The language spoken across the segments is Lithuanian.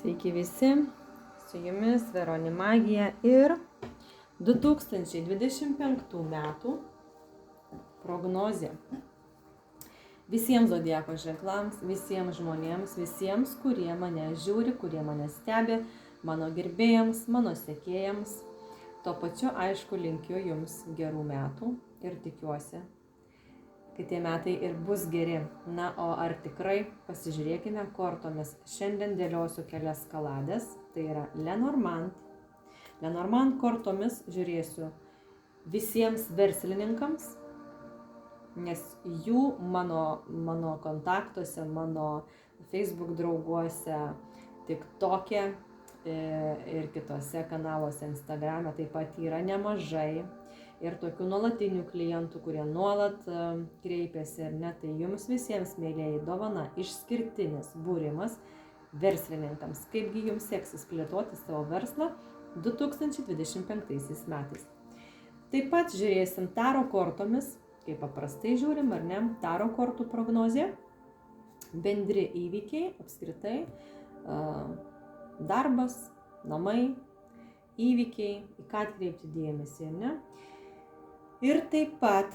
Sveiki visi, su jumis Veroni Magija ir 2025 metų prognozė. Visiems zodiako ženklams, visiems žmonėms, visiems, kurie mane žiūri, kurie mane stebi, mano gerbėjams, mano sekėjams. Tuo pačiu, aišku, linkiu jums gerų metų ir tikiuosi, kad tie metai ir bus geri. Na, o ar tikrai, pasižiūrėkime kortomis. Šiandien dėliosiu kelias kaladės, tai yra Lenormand. Lenormand kortomis žiūrėsiu visiems verslininkams, nes jų mano kontaktuose, mano Facebook drauguose, TikTok'e ir kitose kanaluose Instagram'e taip pat yra nemažai. Ir tokių nuolatinių klientų, kurie nuolat kreipiasi, ar ne, tai jums visiems, mėlyjeji, dovana išskirtinis būrimas verslininkams. Kaipgi jums seksis plėtoti savo verslą 2025 metais. Taip pat žiūrėsim taro kortomis, kaip paprastai žiūrim, ar ne, taro kortų prognozė, bendri įvykiai, apskritai, darbas, namai, įvykiai, į ką atkreipti dėmesį, ne? Ir taip pat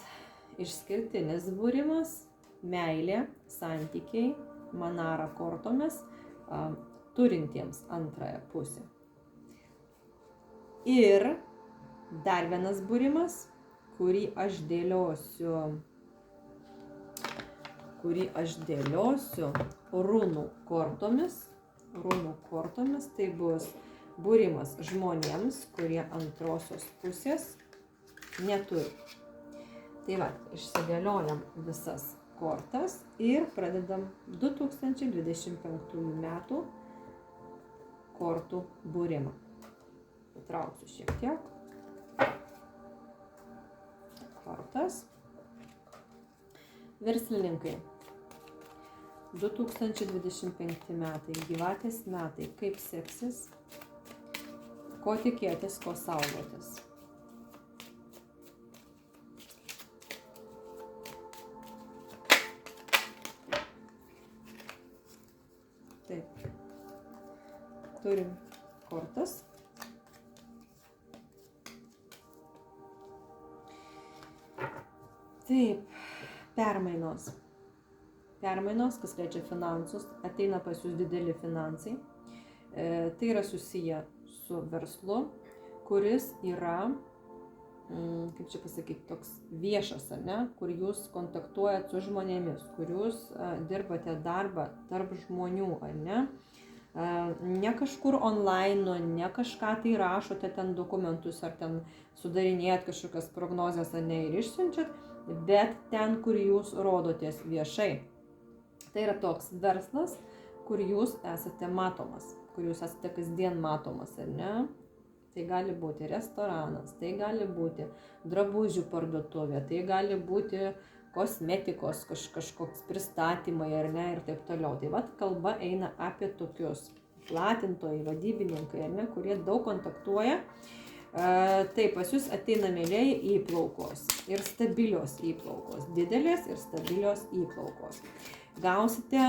išskirtinis būrimas, meilė, santykiai, manara kortomis, turintiems antrąją pusę. Ir dar vienas būrimas, kurį aš dėliosiu runų kortomis. Runų kortomis tai bus būrimas žmonėms, kurie antrosios pusės neturi. Tai va, išsidėliojam visas kortas ir pradedam 2025 metų kortų būrimą. Patrauksiu šiek tiek kortas. Verslininkai. 2025 metai, gyvatės metai, kaip seksis, ko tikėtis, ko saugotis. Taip, turim kortas. Taip, permainos. Permainos, kas liečia finansus, ateina pas jūs dideli finansai. Tai yra susiję su verslu, kuris yra, kaip čia pasakyti, toks viešas, ar ne, kur jūs kontaktuojat su žmonėmis, kur jūs dirbate darbą tarp žmonių, ar ne. Ne kažkur online, ne kažką tai rašote ten dokumentus, ar ten sudarinėjat kažkokias prognozes, ar ne, ir išsiunčiat, bet ten, kur jūs rodotės viešai. Tai yra toks verslas, kur jūs esate matomas, kur jūs esate kasdien matomas, ar ne? Tai gali būti restoranas, tai gali būti drabužių parduotuvė, tai gali būti kosmetikos kažkoks pristatymai, ar ne, ir taip toliau. Tai vat kalba eina apie tokius platintojai, vadybininkai, ar ne, kurie daug kontaktuoja. Taip, pas jūs ateina mėlyjeji įplaukos ir stabilios įplaukos, didelės ir stabilios įplaukos. Gausite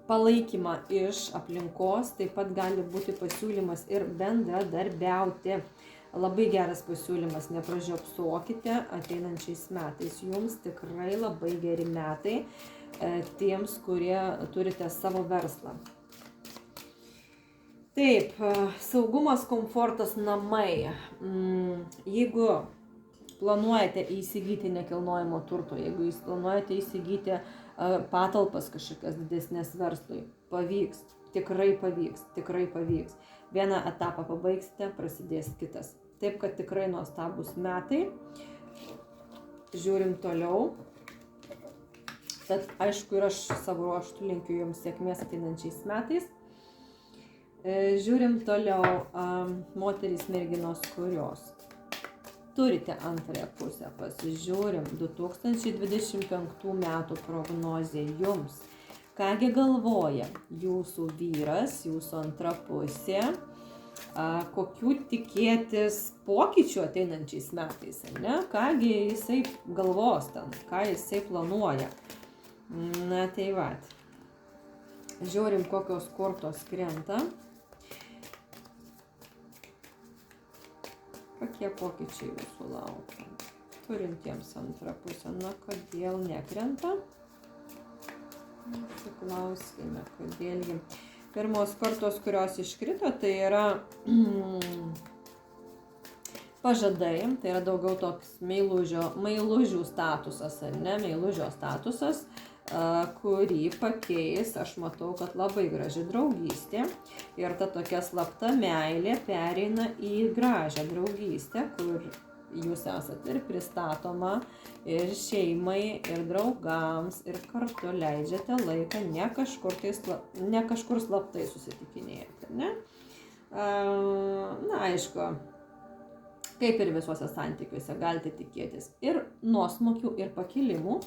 palaikymą iš aplinkos, taip pat gali būti pasiūlymas ir bendradarbiauti. Labai geras pasiūlymas, nepražiopsokite ateinančiais metais. Jums tikrai labai geri metai tiems, kurie turite savo verslą. Taip, saugumas, komfortas, namai. Jeigu planuojate įsigyti nekilnojamo turto, jeigu jūs planuojate įsigyti patalpas kažkokias didesnės verslui, pavyks, tikrai pavyks. Vieną etapą pabaigsite, prasidės kitas. Taip, kad tikrai nuostabus metai. Žiūrim toliau. Tad aišku, ir aš savo ruožtu linkiu jums sėkmės ateinančiais metais. Žiūrim toliau, moterys, merginos, kurios turite antrąją pusę, pasižiūrim 2025 metų prognozė jums. Kągi galvoja jūsų vyras, jūsų antra pusė, kokių tikėtis pokyčių ateinančiais metais, ne? Kągi jisai galvos ten, ką jisai planuoja. Na tai vat. Žiūrim, kokios kortos krenta. Kokie pokyčiai jūsų laukia? Turintiems antrą pusę. Na, kodėl nekrenta? Pasiklauskime, kodėl jį. Pirmos kortos, kurios iškrito, tai yra pažadai. Tai yra daugiau toks meilužių statusas, ar ne? Meilužio statusas, kurį pakeis, aš matau, kad labai graži draugystė. Ir ta tokia slapta meilė pereina į gražią draugystę, kur jūs esate ir pristatoma ir šeimai, ir draugams, ir kartu leidžiate laiką, ne kažkur slaptai susitikinėjate, ne? Na, aišku, kaip ir visuose santykiuose galite tikėtis ir nuosmukių, ir pakilimų,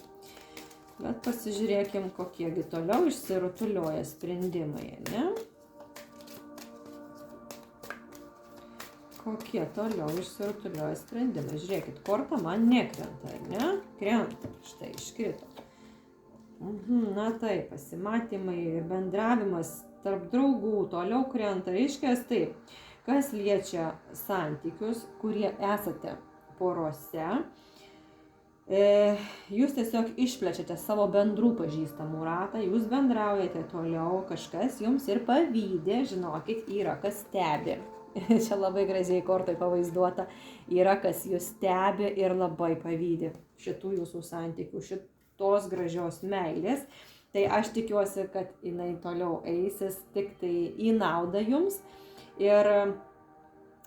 bet pasižiūrėkim, kokiegi toliau išsirutulioja sprendimai, ne? Kokie toliau išsirutulioja sprendimai. Žiūrėkit, korta man nekrenta, ar ne? Krenta, štai iškrito. Na taip, pasimatymai ir bendravimas tarp draugų toliau krenta. Reiškia taip, kas liečia santykius, kurie esate porose, jūs tiesiog išplečiate savo bendrų pažįstamų ratą, jūs bendraujate toliau, kažkas jums ir pavydė, žinokit, yra kas stebi. Čia labai gražiai kortai pavaizduota, yra kas jūs stebi ir labai pavydė šitų jūsų santykių, šitos gražios meilės. Tai aš tikiuosi, kad jinai toliau eisis tik tai į naudą jums. Ir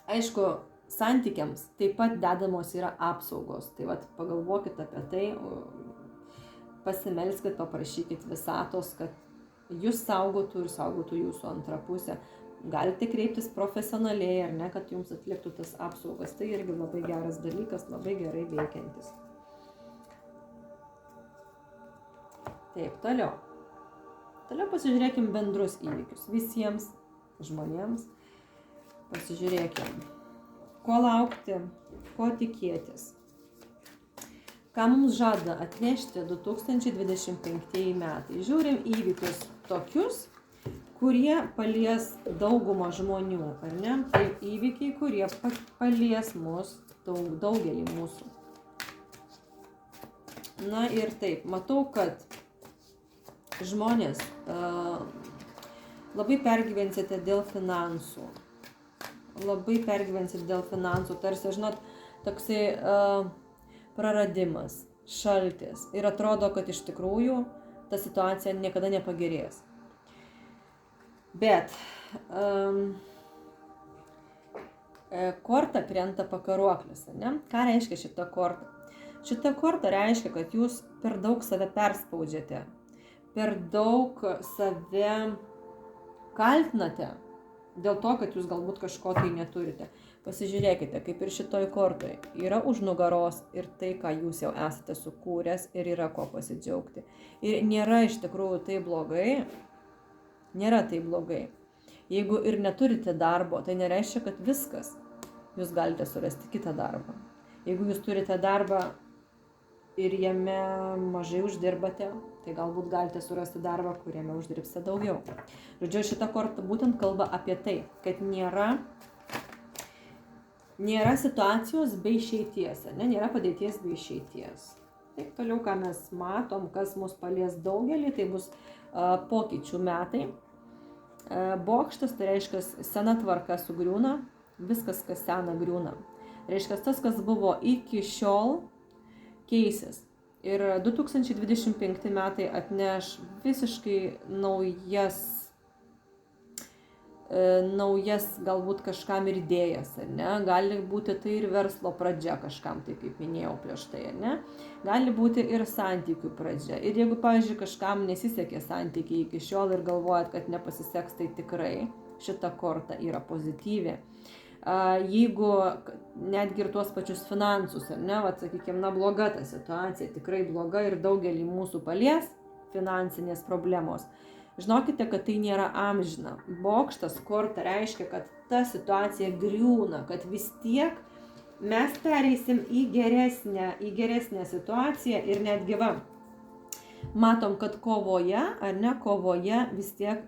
aišku, santykiams taip pat dedamos yra apsaugos. Tai vat pagalvokit apie tai, pasimelskit, paprašykit visatos, kad jūs saugotų ir saugotų jūsų antrą pusę. Galite kreiptis profesionaliai, ar ne, kad jums atliktų tas apsaugas. Tai irgi labai geras dalykas, labai gerai veikiantis. Taip, toliau. Toliau pasižiūrėkim bendrus įvykius. Visiems žmonėms pasižiūrėkim, ko laukti, ko tikėtis. Ką mums žada atnešti 2025 metai. Žiūrim įvykius tokius, kurie palies daugumą žmonių, ar ne? Tai įvykiai, kurie palies mus, daugelį mūsų. Na ir taip, matau, kad žmonės labai pergyvensite dėl finansų. Labai pergyvensite dėl finansų, tarsi, žinot, toksai praradimas, šaltis. Ir atrodo, kad iš tikrųjų ta situacija niekada nepagerės. Bet korta krenta pakaruoklis, ne? Ką reiškia šita korta? Šita korta reiškia, kad jūs per daug save perspaudžiate, per daug save kaltinate dėl to, kad jūs galbūt kažko tai neturite. Pasižiūrėkite, kaip ir šitoj kortoj yra už nugaros ir tai, ką jūs jau esate sukūręs ir yra ko pasidžiaugti. Ir nėra iš tikrųjų tai blogai. Nėra tai blogai. Jeigu ir neturite darbo, tai nereiškia, kad viskas. Jūs galite surasti kitą darbą. Jeigu jūs turite darbą ir jame mažai uždirbate, tai galbūt galite surasti darbą, kuriame uždirbsite daugiau. Žodžiu, šita korta būtent kalba apie tai, kad nėra situacijos be išeities, ne? Nėra padėties be išeities. Taip, toliau, ką mes matom, kas mus palies daugelį, tai bus pokyčių metai. Bokštas, tai reiškia, sena tvarka sugriūna, viskas, kas sena, griūna. Reiškia, tas, kas buvo iki šiol, keisis. Ir 2025 metai atneš visiškai naujas galbūt kažkam ir idėjas, ar ne? Gali būti tai ir verslo pradžia kažkam, tai kaip minėjau prieš tai, ar ne? Gali būti ir santykių pradžia. Ir jeigu, pavyzdžiui, kažkam nesisekė santykiai iki šiol ir galvojat, kad nepasiseks, tai tikrai šita korta yra pozityvi. Jeigu netgi ir tuos pačius finansus, ar ne, vat, sakykime, na, bloga ta situacija, tikrai bloga ir daugelį mūsų palies finansinės problemos. Žinokite, kad tai nėra amžina. Bokštas korta reiškia, kad ta situacija griūna, kad vis tiek mes pereisim į geresnę situaciją ir netgi va. matom, kad kovoje, ar ne, kovoje vis tiek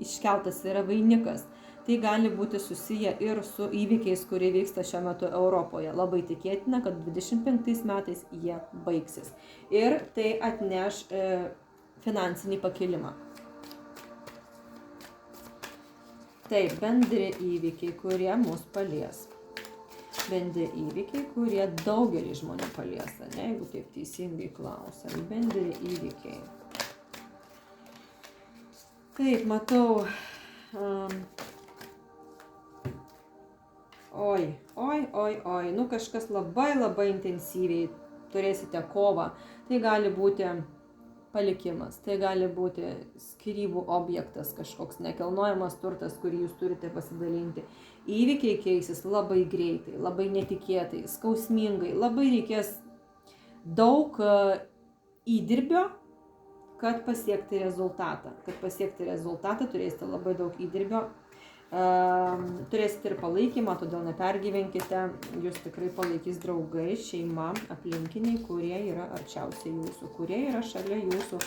iškeltas yra vainikas. Tai gali būti susiję ir su įvykiais, kurie vyksta šiuo metu Europoje. Labai tikėtina, kad 25 metais jie baigsis. Ir tai atneš finansinį pakilimą. Taip, bendri įvykiai, kurie mus palies. Bendri įvykiai, kurie daugelį žmonių palies, ne, jeigu taip teisingai klausiam. Bendri įvykiai. Taip, matau. Oi, nu kažkas labai intensyviai turėsite kovą. Tai gali būti palikimas, tai gali būti skyrybų objektas, kažkoks nekilnojamas turtas, kurį jūs turite pasidalinti. Įvykiai keisis labai greitai, labai netikėtai, skausmingai, labai reikės daug įdirbio, kad pasiekti rezultatą. Kad pasiekti rezultatą turėsite labai daug įdirbio. Turėsite ir palaikymą, todėl nepergyvenkite, jūs tikrai palaikys draugai, šeima, aplinkiniai, kurie yra arčiausiai jūsų, kurie yra šalia jūsų,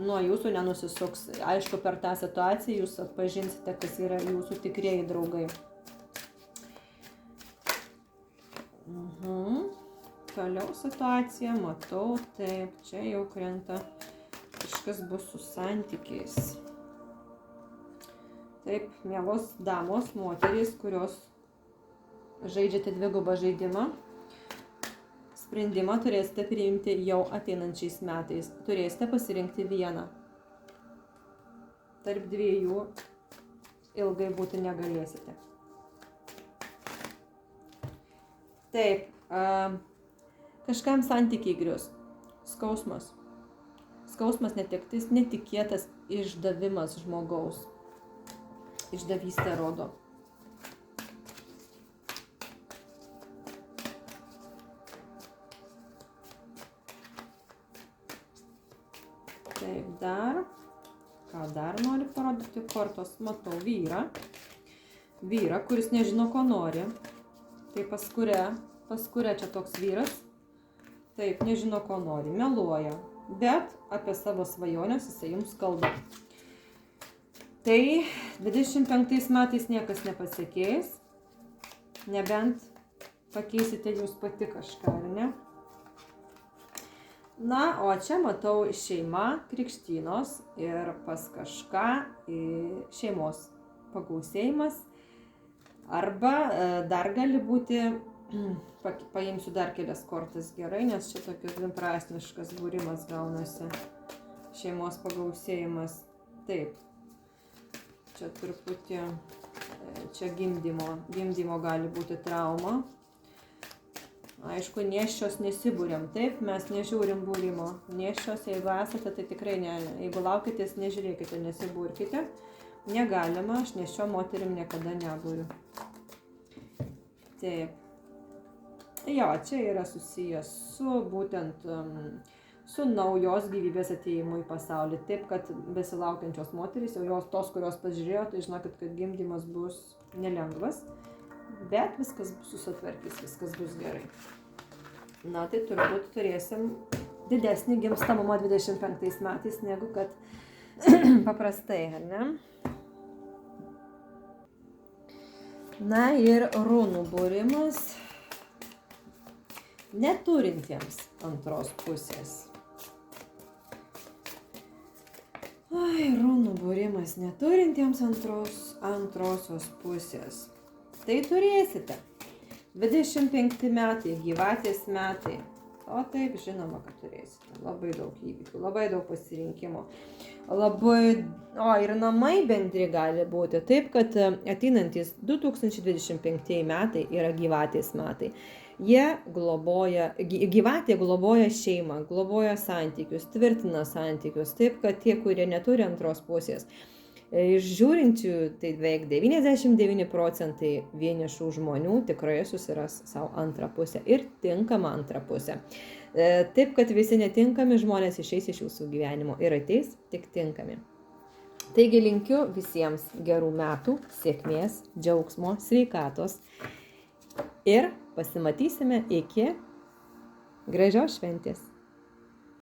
nuo jūsų nenusisuks. Aišku, per tą situaciją jūs atpažinsite, kas yra jūsų tikrieji draugai. Toliau situacija, matau, taip, čia jau krenta, kažkas bus su santykiais. Taip, mielos damos, moterys, kurios žaidžiate dvigubą žaidimą, sprendimą turėsite priimti jau ateinančiais metais. Turėsite pasirinkti vieną. Tarp dviejų ilgai būti negalėsite. Taip, kažkam santykiai grius. Skausmas. Skausmas, netektis, netikėtas išdavimas žmogaus. Išdavystė rodo. Taip, dar. Ką dar nori parodyti kortos? Matau vyrą. Vyrą, kuris nežino, ko nori. Tai pas kuria čia toks vyras. Taip, nežino, ko nori. Meluoja. Bet apie savo svajonės jisai jums kalba. Tai 25 metais niekas nepasikeis, nebent pakeisite jūs pati kažką, ar ne? Na, o čia matau šeima, krikštynos ir pas kažką šeimos pagausėjimas. Arba dar gali būti, paimsiu dar kelias kortas gerai, nes čia tokius dviprasmiškas būrimas gaunasi. Šeimos pagausėjimas, taip. Čia truputį, čia gimdymo gali būti trauma. Aišku, nėščios nesibūriam, taip, mes nežiūrim būrimo. Nėščios, jeigu esate, tai tikrai ne, jeigu laukitės, nežiūrėkite, nesibūrkite. Negalima, aš nėščio moterim niekada nebūriu. Taip. Jo, čia yra susijęs su būtent su naujos gyvybės atėjimu į pasaulį. Taip, kad besilaukiančios moterys, jau jos tos, kurios pažiūrėjo, tai žinokit, kad gimdymas bus nelengvas, bet viskas susitvarkys, viskas bus gerai. Na, tai turbūt turėsim didesnį gimstamumą 25 metais, negu kad paprastai, ar ne? Na ir runų būrimas neturintiems antros pusės. Runų būrimas neturintiems antrosios pusės. Tai turėsite. 25 metai, gyvatės metai. O taip, žinoma, kad turėsite. Labai daug įvykių, labai daug pasirinkimo. Ir namai bendri gali būti. Taip, kad ateinantis 2025 metai yra gyvatės metai. Gyvatė globoja šeimą, globoja santykius, tvirtina santykius. Taip, kad tie, kurie neturi antros pusės, iš žiūrinčių, tai beveik 99 procentai vienišų žmonių tikrai susiras savo antrą pusę ir tinkamą antrą pusę. Taip, kad visi netinkami žmonės išeis iš jūsų gyvenimo ir ateis tik tinkami. Taigi linkiu visiems gerų metų, sėkmės, džiaugsmo, sveikatos ir pasimatysime iki gražios šventės.